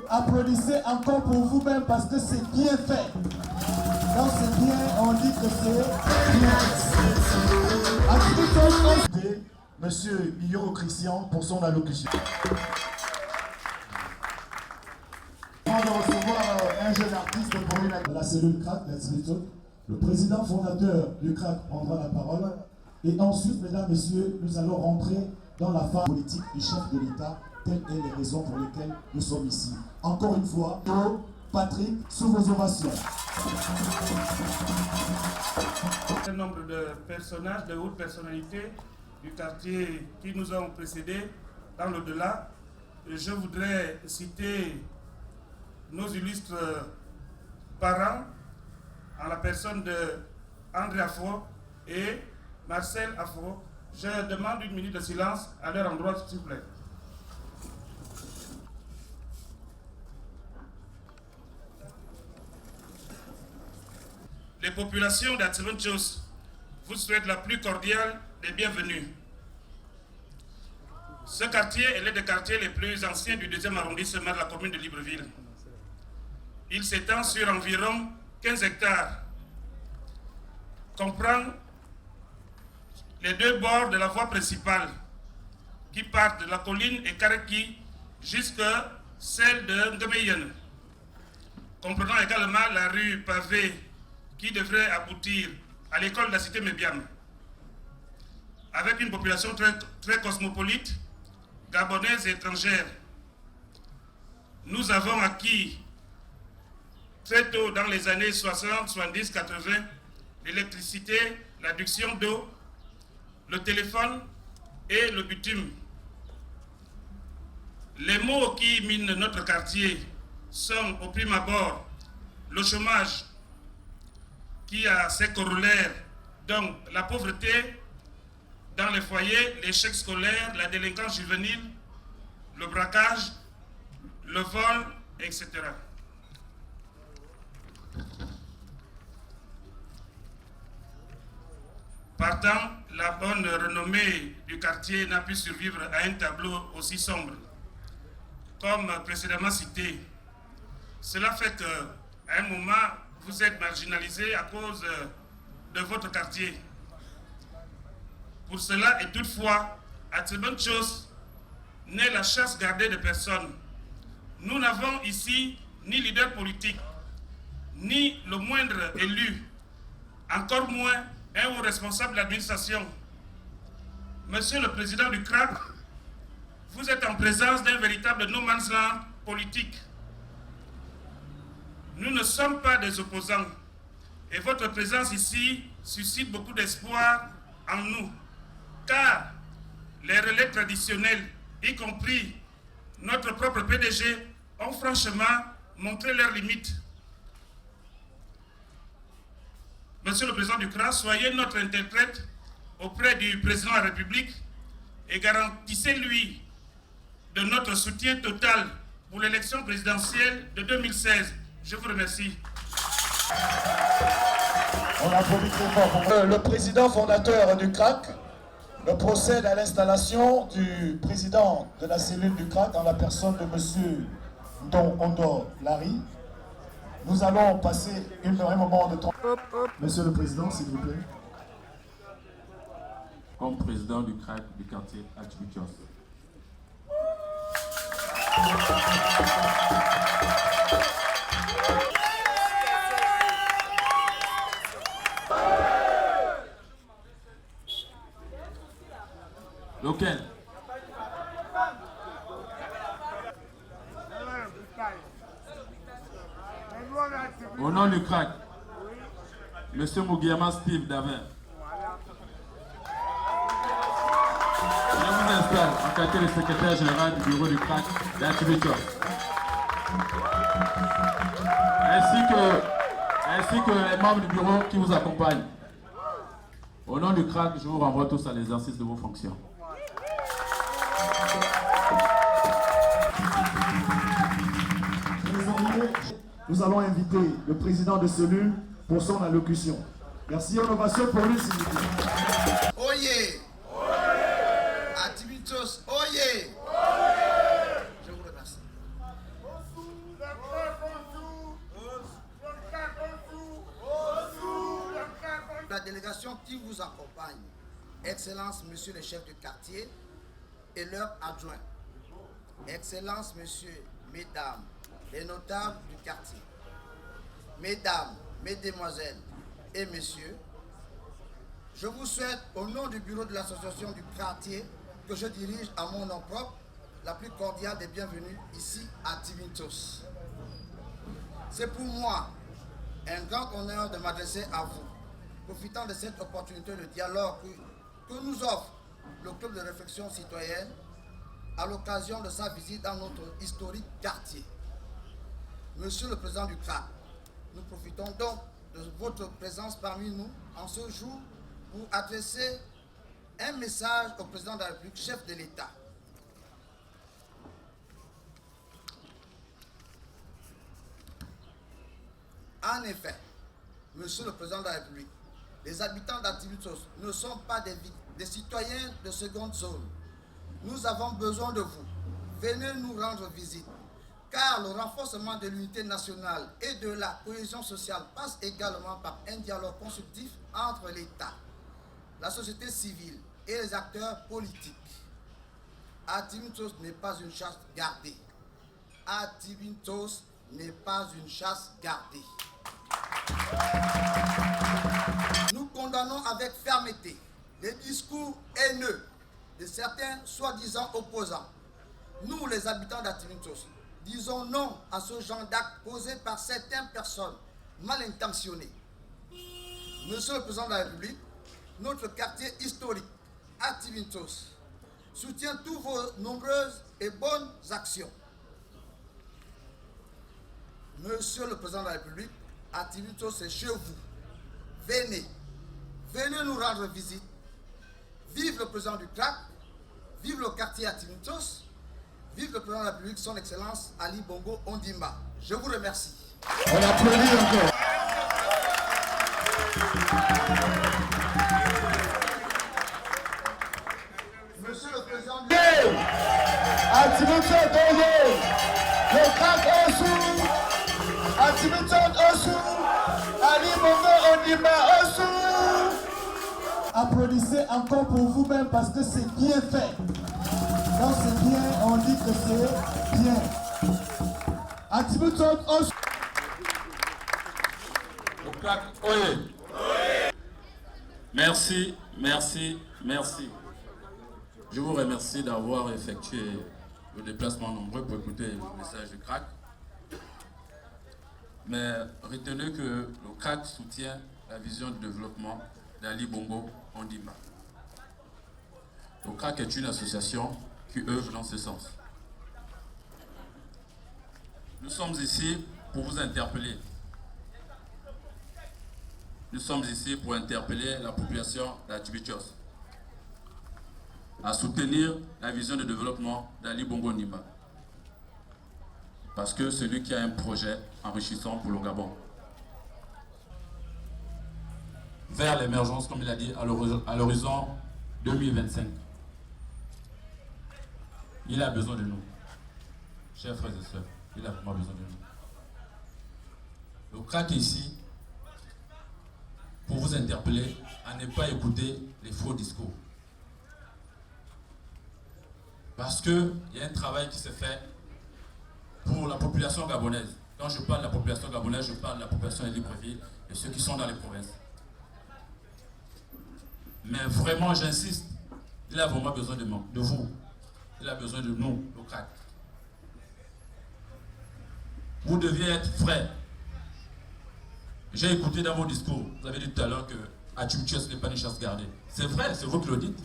Applaudissez encore pour vous-même parce que c'est bien fait. Quand c'est bien, on dit que c'est bien. Monsieur Billot Christian pour son allocution. Avant de recevoir un jeune artiste pour la cellule CRAC, le président fondateur du CRAC prendra la parole. Et ensuite, mesdames, messieurs, nous allons rentrer dans la phase politique du chef de l'État. Telles sont les raisons pour lesquelles nous sommes ici. Encore une fois, Patrick, sous vos ovations. Un nombre de personnages, de hautes personnalités du quartier qui nous ont précédés dans l'au-delà. Je voudrais citer nos illustres parents en la personne de André Afro et Marcel Afro. Je demande une minute de silence à leur endroit, s'il vous plaît. Les populations d'Atsebenchos vous souhaitent la plus cordiale des bienvenues. Ce quartier est l'un des quartiers les plus anciens du 2e arrondissement de la commune de Libreville. Il s'étend sur environ 15 hectares, comprend les deux bords de la voie principale qui partent de la colline et Kareki jusqu'à celle de Ngemeyen, comprenant également la rue pavée qui devrait aboutir à l'école de la cité Mébiam. Avec une population très cosmopolite, gabonaise et étrangère, nous avons acquis très tôt dans les années 60, 70, 80, l'électricité, l'adduction d'eau, le téléphone et le bitume. Les maux qui minent notre quartier sont au prime abord le chômage, qui a ses corollaires, donc la pauvreté dans les foyers, l'échec scolaire, la délinquance juvénile, le braquage, le vol, etc. Partant, la bonne renommée du quartier n'a pu survivre à un tableau aussi sombre. Comme précédemment cité, cela fait qu'à un moment, vous êtes marginalisé à cause de votre quartier. Pour cela, et toutefois, Atsebenchos n'est la chasse gardée de personne. Nous n'avons ici ni leader politique, ni le moindre élu, encore moins un haut responsable d'administration. Monsieur le président du CRAC, vous êtes en présence d'un véritable no man's land politique. Nous ne sommes pas des opposants et votre présence ici suscite beaucoup d'espoir en nous, car les relais traditionnels, y compris notre propre PDG, ont franchement montré leurs limites. Monsieur le Président du CRA, soyez notre interprète auprès du Président de la République et garantissez-lui de notre soutien total pour l'élection présidentielle de 2016. Je vous remercie. On applaudit très fort pour le président fondateur du CRAC procède à l'installation du président de la cellule du CRAC en la personne de M. Ndong Ondo Larry. Nous allons passer un moment de temps. Monsieur le Président, s'il vous plaît. Comme président du CRAC du quartier Atibitios. Lequel? Au nom du CRAC, Monsieur Mugiyama Steve Daver. Je vous installe en qualité de secrétaire général du bureau du CRAC d'Atibitios. Ainsi que les membres du bureau qui vous accompagnent. Au nom du CRAC, je vous renvoie tous à l'exercice de vos fonctions. Nous allons inviter le président de cellule pour son allocution. Merci, innovation pour lui, s'il vous plaît. Oyez! Atibitios, oyez! Je vous remercie. La délégation qui vous accompagne, Excellence, Monsieur le chef de quartier et leurs adjoints, Excellence, Monsieur, Mesdames, les notables du quartier, Mesdames, Mesdemoiselles et Messieurs, je vous souhaite, au nom du bureau de l'association du quartier que je dirige à mon nom propre, la plus cordiale des bienvenues ici à Atibitios. C'est pour moi un grand honneur de m'adresser à vous, profitant de cette opportunité de dialogue que nous offre le club de réflexion citoyenne à l'occasion de sa visite dans notre historique quartier. Monsieur le Président du CRAC, nous profitons donc de votre présence parmi nous en ce jour pour adresser un message au Président de la République, chef de l'État. En effet, Monsieur le Président de la République, les habitants d'Atibitios ne sont pas des citoyens de seconde zone. Nous avons besoin de vous. Venez nous rendre visite. Car le renforcement de l'unité nationale et de la cohésion sociale passe également par un dialogue constructif entre l'État, la société civile et les acteurs politiques. Atibitios n'est pas une chasse gardée. Atibitios n'est pas une chasse gardée. Nous condamnons avec fermeté les discours haineux de certains soi-disant opposants. Nous, les habitants d'Atibitios, disons non à ce genre d'actes posés par certaines personnes mal intentionnées. Monsieur le Président de la République, notre quartier historique, Atibitios, soutient toutes vos nombreuses et bonnes actions. Monsieur le Président de la République, Atibitios, c'est chez vous. Venez nous rendre visite. Vive le Président du CRAC, vive le quartier Atibitios, vive le Président de la République, son Excellence Ali Bongo Ondimba. Je vous remercie. On applaudit encore. Monsieur le Président du Atibitios, le CRAC est sous. Atibitios est sous. Ali Bongo Ondimba est sous. Applaudissez encore pour vous-même parce que c'est bien fait. Quand c'est bien, on dit que c'est bien. Atibitios est sous. Le CRAC, oyez. Merci, merci, merci. Je vous remercie d'avoir effectué le déplacement nombreux pour écouter le message du CRAC. Mais retenez que le CRAC soutient la vision de développement d'Ali Bongo Ondimba. Le CRAC est une association qui œuvre dans ce sens. Nous sommes ici pour vous interpeller. Nous sommes ici pour interpeller la population d'Atibitios. à soutenir la vision de développement d'Ali Bongo Ondimba. Parce que c'est lui qui a un projet enrichissant pour le Gabon. Vers l'émergence, comme il a dit, à l'horizon 2025. Il a besoin de nous. Chers frères et sœurs, il a vraiment besoin de nous. Le CRAC est ici pour vous interpeller à ne pas écouter les faux discours. Parce qu'il y a un travail qui se fait pour la population gabonaise. Quand je parle de la population gabonaise, je parle de la population de Libreville et ceux qui sont dans les provinces. Mais vraiment, j'insiste, il a vraiment besoin de vous. Il a besoin de nous, le CRAC. Vous deviez être frais. J'ai écouté dans vos discours, vous avez dit tout à l'heure que Atubutios n'est pas une chasse gardée. C'est vrai, c'est vous qui le dites.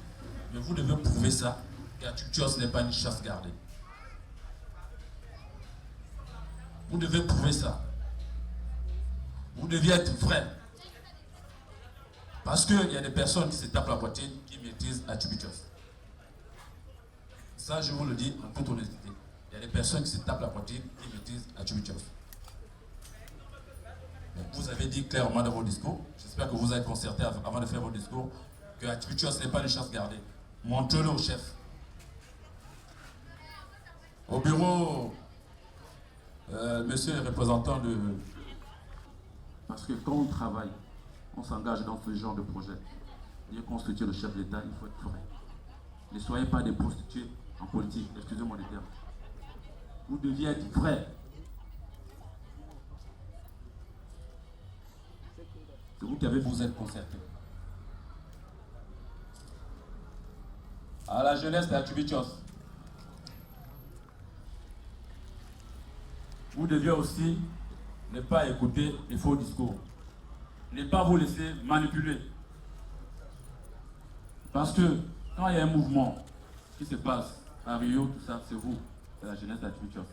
Mais vous devez prouver ça, qu'Atubutios n'est pas une chasse gardée. Vous devez prouver ça. Vous deviez être frais. Parce qu'il y a des personnes qui se tapent la poitrine qui maîtrisent Atubutios. Ça, je vous le dis en toute honnêteté. Il y a des personnes qui se tapent la poitrine qui maîtrisent Atubutios. Vous avez dit clairement dans vos discours, j'espère que vous êtes concertés avant de faire vos discours, que Atubutios n'est pas une chasse gardée. Montrez-le au chef. Au bureau, monsieur le représentant de... Parce que quand on travaille, on s'engage dans ce genre de projet. Bien constituer le chef d'État, il faut être vrai. Ne soyez pas des prostituées en politique, excusez-moi le terme. Vous deviez être vrai. C'est vous qui avez vous êtes concerté. À la jeunesse d'Atubutios, vous deviez aussi ne pas écouter les faux discours. Ne pas vous laisser manipuler. Parce que quand il y a un mouvement qui se passe à Rio, tout ça, c'est vous, c'est la jeunesse d'Atubutios.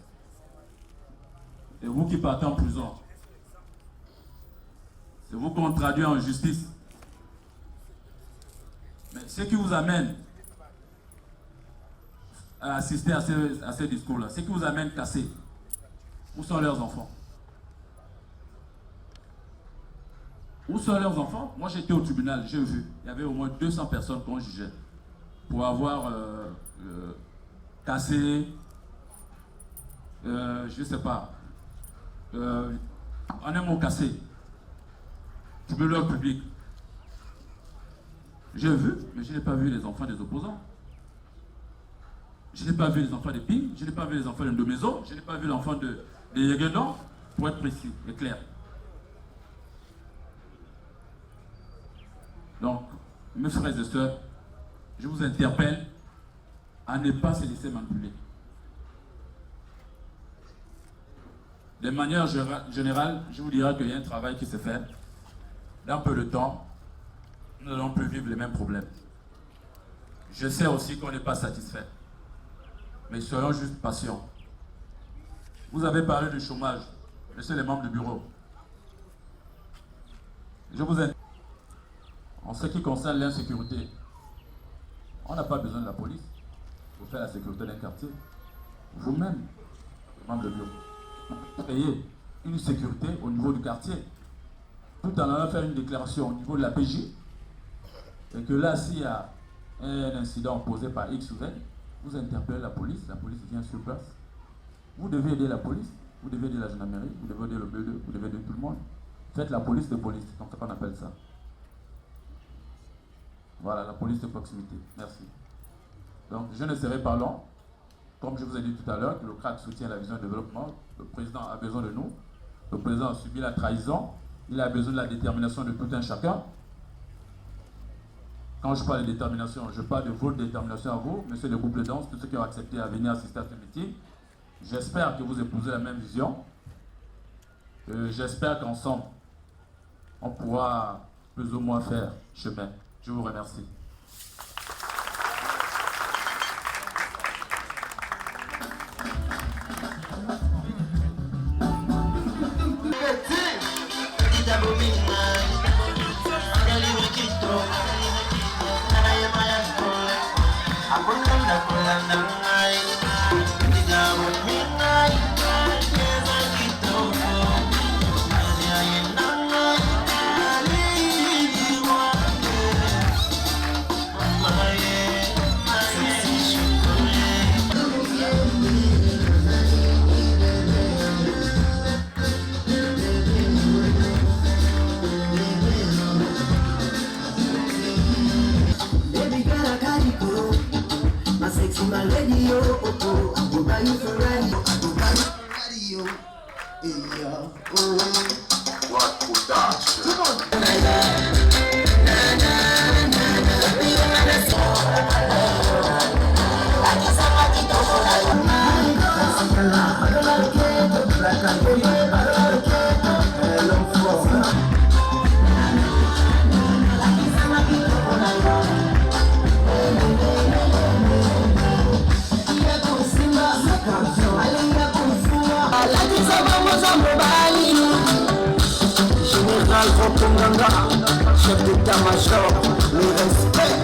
C'est vous qui partez en prison. C'est vous qu'on traduit en justice. Mais ce qui vous amène à assister à ces discours-là, ce qui vous amène cassés, où sont leurs enfants? Où sont leurs enfants? Moi j'étais au tribunal, j'ai vu, il y avait au moins 200 personnes qu'on jugeait pour avoir cassé, je ne sais pas, en un mot cassé, tribunal public. J'ai vu, mais je n'ai pas vu les enfants des opposants. Je n'ai pas vu les enfants des Ping, je n'ai pas vu les enfants de Ndomezo, je n'ai pas vu l'enfant de Yeguendon, pour être précis et clair. Donc, mes frères et sœurs, je vous interpelle à ne pas se laisser manipuler. De manière générale, je vous dirais qu'il y a un travail qui se fait. Dans peu de temps, nous n'allons plus vivre les mêmes problèmes. Je sais aussi qu'on n'est pas satisfait. Mais soyons juste patients. Vous avez parlé du chômage, messieurs les membres du bureau. Je vous invite. En ce qui concerne l'insécurité, on n'a pas besoin de la police pour faire la sécurité d'un quartier. Vous-même, membres du bureau, créez une sécurité au niveau du quartier, tout en allant faire une déclaration au niveau de la PJ, et que là, s'il y a un incident posé par X ou Z, vous interpellez la police vient sur place. Vous devez aider la police, vous devez aider la gendarmerie, vous devez aider le BE2, vous devez aider tout le monde. Faites la police de police, comme ça qu'on appelle ça. Voilà, la police de proximité. Merci. Donc, je ne serai pas long. Comme je vous ai dit tout à l'heure, que le CRAC soutient la vision de développement. Le président a besoin de nous. Le président a subi la trahison. Il a besoin de la détermination de tout un chacun. Quand je parle de détermination, je parle de votre détermination à vous, messieurs le groupe de danse, tous ceux qui ont accepté à venir assister à ce meeting. J'espère que vous épousez la même vision. J'espère qu'ensemble, on pourra plus ou moins faire chemin. Je vous remercie. My radio, oh, I go buy you Ferrari, I go buy you radio. Yeah, oh. What production? Come on. Général Rokonganga, chef d'état-major, le respect.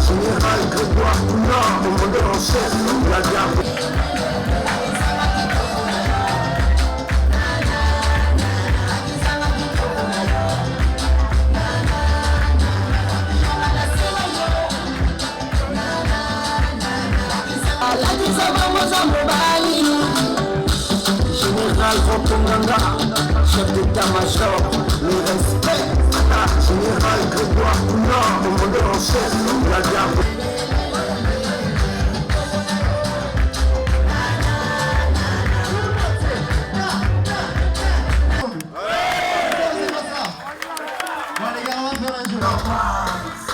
Général Grégoire Poulard, commandeur en chef de la garde. Général Rokonganga, chef d'état-major, le respect. Général Grégoire Poulard, commandeur en chef de la garde.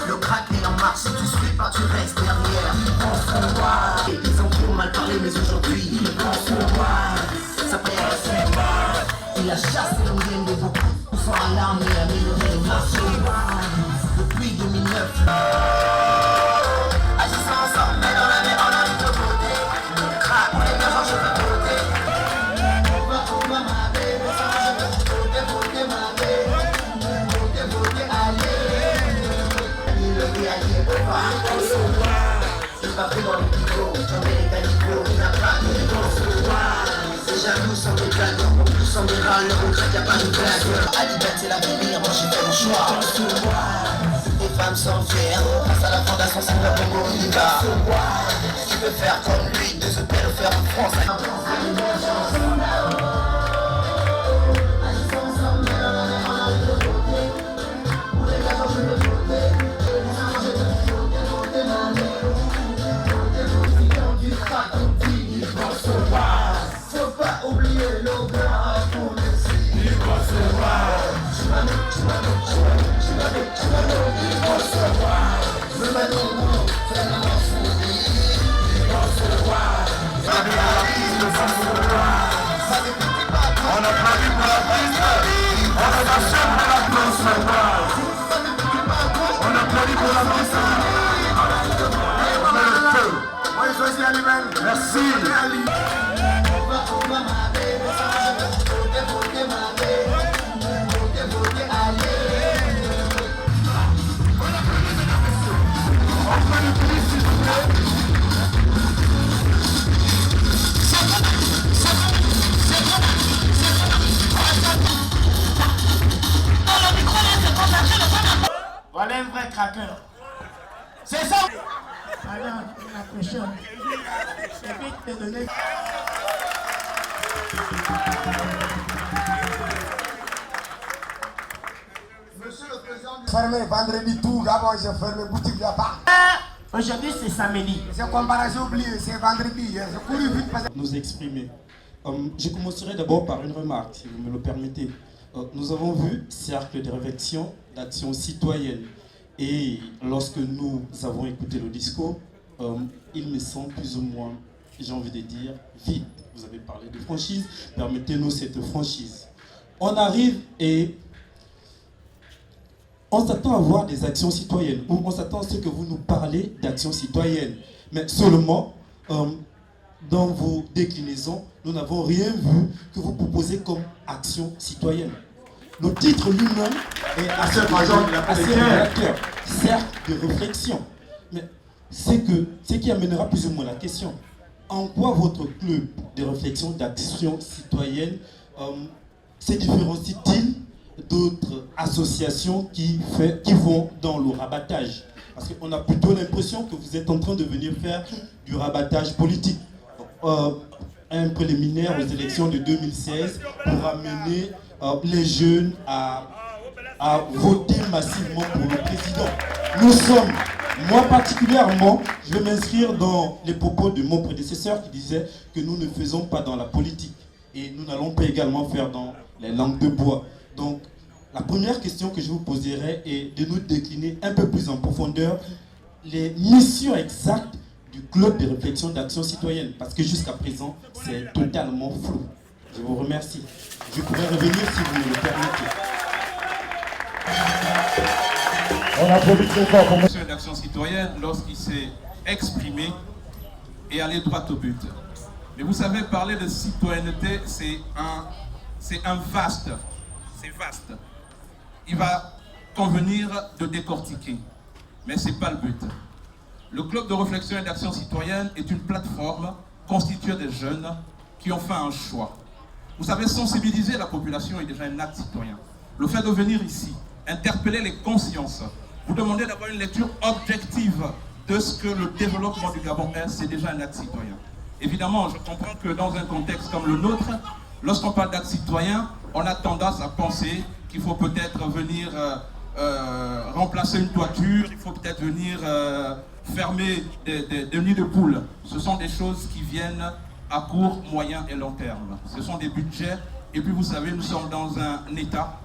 Le crack est en marche, si tu suis pas, tu restes derrière. Ils ont trop mal parlé, mais aujourd'hui, ils pensent au voir. Ça passe. Il a chassé le game de beaucoup. Sans alarme et amélioré le marché. Depuis 2009. Agissons ensemble, mais dans la mer, on a de côté. Le crack, on est bien, je veux côté. On va ma bébé, je veux côté, ma bébé. Côté, allez. Le réagir au bar. Il va pris dans le pico, j'en ai les canicots, il n'a pas de recevoir. C'est jaloux sans des blagues, tous sans des râles, on dirait qu'il n'y a pas de blague. À liberté, c'est l'avenir, moi j'ai fait mon choix. Les femmes sont fières, face à la fondation, c'est le Congo, il va. Tu peux faire comme lui, de ce père le faire en France. Faut pas oublier l'odeur pour le signe. Il va se voir. Tu vas On applaudit pour la piste. On est la chef de la piste maintenant. On applaudit pour la piste. On met le feu. Merci. Voilà un vrai craqueur. C'est ça. Alors, la pression. C'est vite de donner. Monsieur le Président. Fermé vendredi tout, d'abord j'ai fermé boutique là-bas. Aujourd'hui c'est samedi. C'est comparaison oublié, c'est vendredi. J'ai couru vite parce que... Nous exprimer. Je commencerai d'abord par une remarque, si vous me le permettez. Nous avons vu cercle de réflexion, d'action citoyenne. Et lorsque nous avons écouté le discours, il me semble plus ou moins, j'ai envie de dire, vide. Vous avez parlé de franchise, permettez-nous cette franchise. On arrive et on s'attend à voir des actions citoyennes, ou on s'attend à ce que vous nous parlez d'actions citoyennes. Mais seulement, dans vos déclinaisons, nous n'avons rien vu que vous proposez comme action citoyenne. Le titre lui-même est assez révélateur, cercle de réflexion. Mais ce qui amènera plus ou moins la question. En quoi votre club de réflexion d'action citoyenne se différencie-t-il d'autres associations qui vont dans le rabattage? Parce qu'on a plutôt l'impression que vous êtes en train de venir faire du rabattage politique. Un préliminaire aux élections de 2016 pour amener les jeunes à voter massivement pour le président. Nous sommes, moi particulièrement, je vais m'inscrire dans les propos de mon prédécesseur qui disait que nous ne faisons pas dans la politique et nous n'allons pas également faire dans les langues de bois. Donc, la première question que je vous poserai est de nous décliner un peu plus en profondeur les missions exactes du club de réflexion d'action citoyenne, parce que jusqu'à présent, c'est totalement flou. Je vous remercie. Je pourrais revenir si vous me le permettez. On applaudit très fort pour Monsieur d'action citoyenne, lorsqu'il s'est exprimé et allé droit au but. Mais vous savez, parler de citoyenneté, c'est vaste. Il va convenir de décortiquer, mais ce n'est pas le but. Le club de réflexion et d'action citoyenne est une plateforme constituée de jeunes qui ont fait un choix. Vous savez, sensibiliser la population est déjà un acte citoyen. Le fait de venir ici, interpeller les consciences, vous demander d'avoir une lecture objective de ce que le développement du Gabon est, c'est déjà un acte citoyen. Évidemment, je comprends que dans un contexte comme le nôtre, lorsqu'on parle d'acte citoyen, on a tendance à penser qu'il faut peut-être venir remplacer une toiture, il faut peut-être venir fermer des nids de poules. Ce sont des choses qui viennent à court, moyen et long terme. Ce sont des budgets. Et puis vous savez, nous sommes dans un État.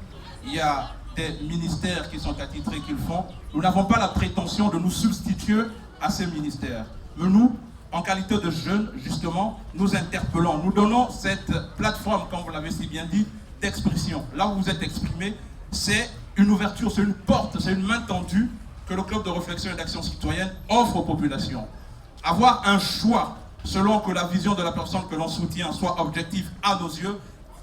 Il y a des ministères qui sont attitrés qu'ils font. Nous n'avons pas la prétention de nous substituer à ces ministères. Mais nous, en qualité de jeunes, justement, nous interpellons. Nous donnons cette plateforme, comme vous l'avez si bien dit, d'expression. Là où vous êtes exprimé, c'est une ouverture, c'est une porte, c'est une main tendue que le club de réflexion et d'action citoyenne offre aux populations. Avoir un choix selon que la vision de la personne que l'on soutient soit objective à nos yeux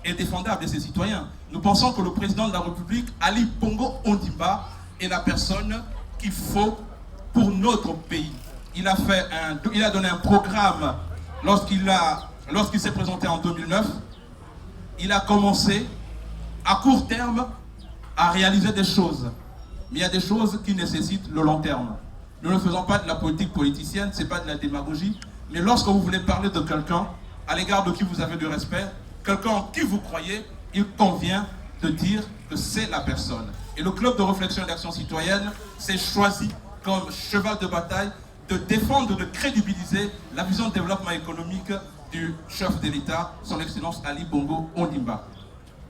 est défendable de ces citoyens. Nous pensons que le président de la République, Ali Bongo Ondimba, est la personne qu'il faut pour notre pays. Il a donné un programme lorsqu'il s'est présenté en 2009. Il a commencé à court terme à réaliser des choses. Mais il y a des choses qui nécessitent le long terme. Nous ne faisons pas de la politique politicienne, ce n'est pas de la démagogie. Mais lorsque vous voulez parler de quelqu'un, à l'égard de qui vous avez du respect, quelqu'un en qui vous croyez, il convient de dire que c'est la personne. Et le club de réflexion et d'action citoyenne s'est choisi comme cheval de bataille de défendre, de crédibiliser la vision de développement économique du chef de l'État, son Excellence Ali Bongo Ondimba.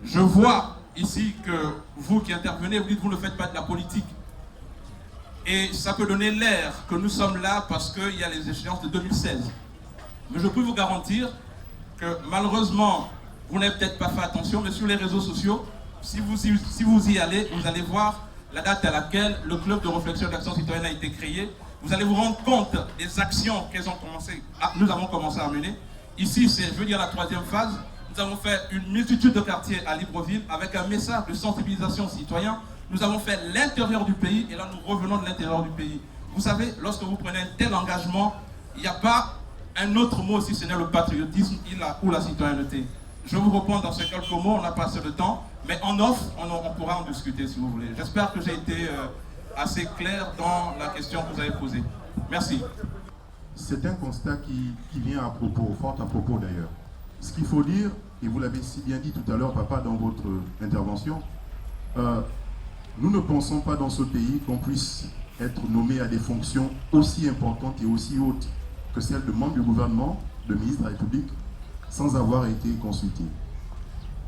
Je vois ici que vous qui intervenez, vous dites que vous ne faites pas de la politique. Et ça peut donner l'air que nous sommes là parce qu'il y a les échéances de 2016. Mais je peux vous garantir que malheureusement, vous n'avez peut-être pas fait attention, mais sur les réseaux sociaux, si vous y allez, vous allez voir la date à laquelle le club de réflexion et d'action citoyenne a été créé. Vous allez vous rendre compte des actions nous avons commencé à mener. Ici, c'est, je veux dire, la troisième phase. Nous avons fait une multitude de quartiers à Libreville avec un message de sensibilisation citoyen. Nous avons fait l'intérieur du pays et là, nous revenons de l'intérieur du pays. Vous savez, lorsque vous prenez un tel engagement, il n'y a pas un autre mot si ce n'est le patriotisme ou la citoyenneté. Je vous réponds dans ces quelques mots, on n'a pas assez de temps, mais en off, on pourra en discuter si vous voulez. J'espère que j'ai été assez clair dans la question que vous avez posée. Merci. C'est un constat qui vient à propos, fort à propos d'ailleurs. Ce qu'il faut dire, et vous l'avez si bien dit tout à l'heure, papa, dans votre intervention, nous ne pensons pas dans ce pays qu'on puisse être nommé à des fonctions aussi importantes et aussi hautes que celles de membre du gouvernement, de ministre de la République, sans avoir été consulté.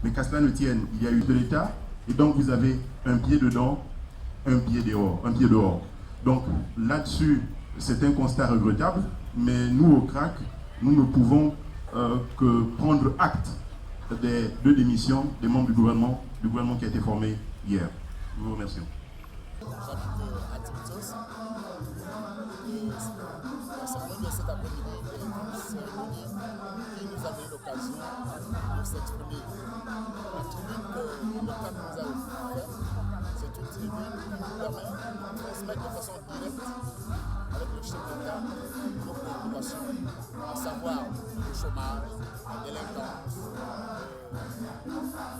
Mais qu'à cela ne tienne, il y a eu de l'État, et donc vous avez un pied dedans, un pied dehors. Donc là-dessus, c'est un constat regrettable, mais nous au CRAC, nous ne pouvons que prendre acte des deux démissions des membres du gouvernement qui a été formé hier. Nous vous remercions. C'est une tribune qui nous permet de transmettre de façon directe avec le chef d'État nos préoccupations, à savoir le chômage, la délinquance,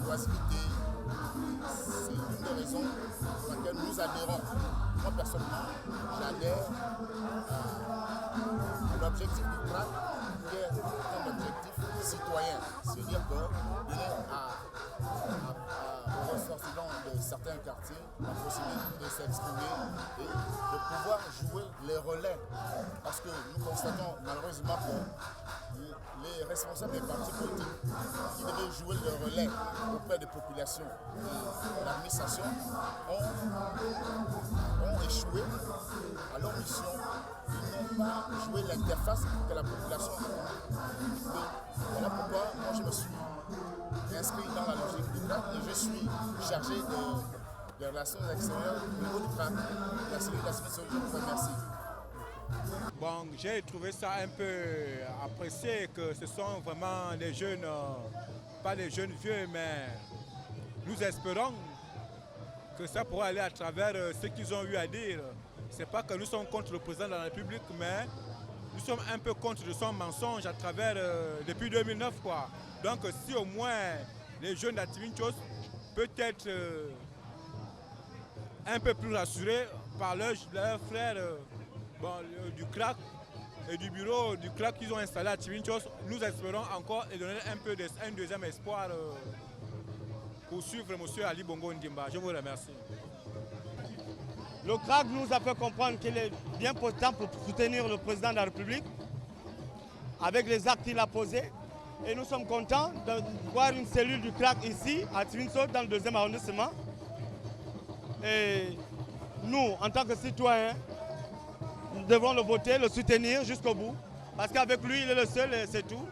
l'oisiveté. C'est une des raisons pour laquelle nous adhérons. Moi personnellement, j'adhère à l'objectif du CRAC qui est un objectif citoyen. C'est-à-dire que donner aux ressortissants de certains quartiers la possibilité de s'exprimer et de pouvoir jouer les relais. Parce que nous constatons malheureusement que les responsables des partis politiques qui devaient jouer le relais auprès des populations et de l'administration ont échoué à leur mission. Ils n'ont pas joué l'interface que la population a. Voilà pourquoi moi je me suis inscrit dans la logique du CRAC et je suis chargé des relations extérieures au niveau du CRAC. La cellule d'administration, je vous remercie. Bon, j'ai trouvé ça un peu apprécié que ce sont vraiment les jeunes, pas les jeunes vieux, mais nous espérons que ça pourra aller à travers ce qu'ils ont eu à dire. C'est pas que nous sommes contre le président de la République, mais nous sommes un peu contre son mensonge à travers, depuis 2009 quoi. Donc si au moins les jeunes d'Ativinchos peuvent être un peu plus rassurés par leurs frères du CRAC et du bureau du CRAC qu'ils ont installé à Tivinchos, nous espérons encore et donner un peu un deuxième espoir pour suivre M. Ali Bongo Ndimba. Je vous remercie. Le CRAC nous a fait comprendre qu'il est bien important pour soutenir le président de la République avec les actes qu'il a posés. Et nous sommes contents de voir une cellule du CRAC ici, à Tivinchos, dans le 2e arrondissement. Et nous, en tant que citoyens, nous devons le voter, le soutenir jusqu'au bout. Parce qu'avec lui, il est le seul et c'est tout.